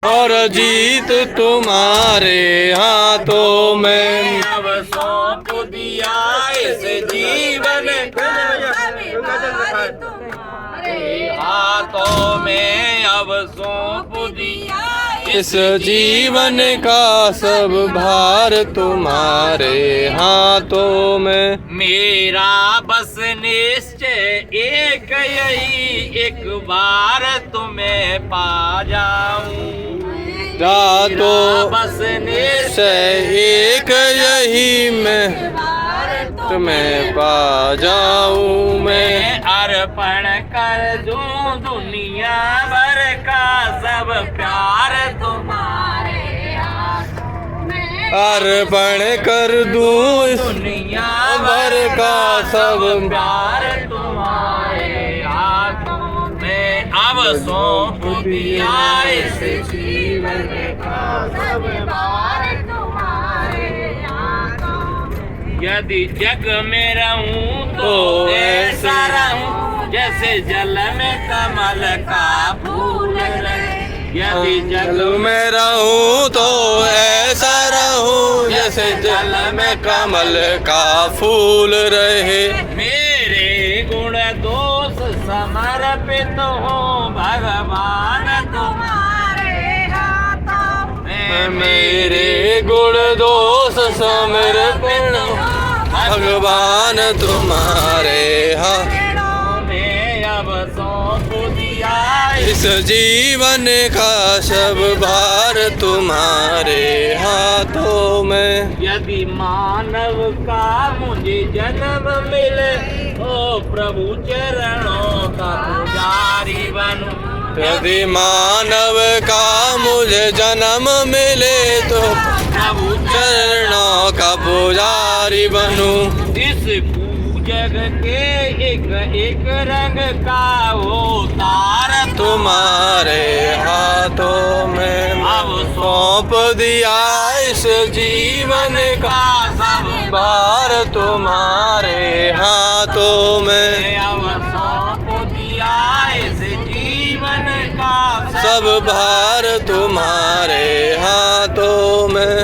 और जीत तुम्हारे हाथों में। अब सौंप दिया इस जीवन का हाथों में। अब सौंप दिया इस जीवन का सब भार तुम्हारे हाथों में। मेरा बस निश्चय एक यही, एक बार तुम्हें पा जाऊं। रातों बस निश्चय से एक यही मैं तुम्हें पा जाऊं मैं। अर्पण कर दूं दुनिया भर का सब प्यार तुम्हारे हाथों में। अर्पण कर दूं इस दुनिया भर का सब प्यार तुम्हारे हाथों में। अब सौंप दिया इस जीवन का सब भार तुम्हारे हाथों में। यदि जग में रहूं तो ऐसा रहूं जैसे जल में कमल का फूल रहे। यदि जल में रहूं तो ऐसा रहूं जैसे जल में कमल का फूल रहे। मेरे गुण दोष समर्पित हो भगवान तुम्हारे हाथों में। मेरे गुण दोष समर्पित भगवान तुम्हारे हाथों में। अब सौंप दिया इस जीवन का सब भार तुम्हारे हाथों में। यदि मानव का मुझे जन्म मिले ओ प्रभु चरणों का पुजारी बनूं। यदि मानव का मुझे जन्म मिले तो प्रभु चरणों का पुजारी बनूं। इस पूजक के एक एक रंग का वो तार तुम्हारे हाथों में। अब सौंप दिया इस जीवन का सब भार तुम्हारे हाथों में। अब सौंप दिया इस जीवन का सब भार तुम्हारे हाथों में।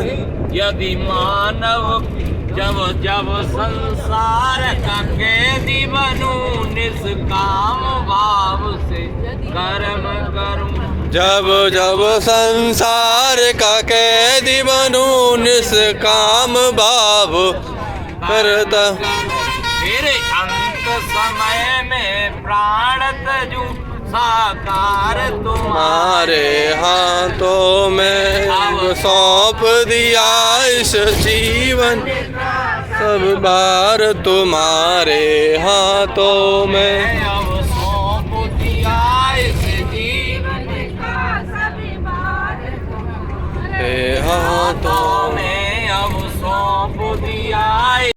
यदि मानव जब जब संसार का कैदी बनूं निष्काम भाव से कर्म करूं। जब जब संसार का कैदी बनूं निष्काम भाव करता। फिर अंत समय में प्राण तजूं साकार तुम्हारे हाथों में। अब सौंप दिया इस जीवन सब भार तुम्हारे हाथों में। अब सौंप दिया इस जीवन का सभी भार हाथों में। अब सौंप दिया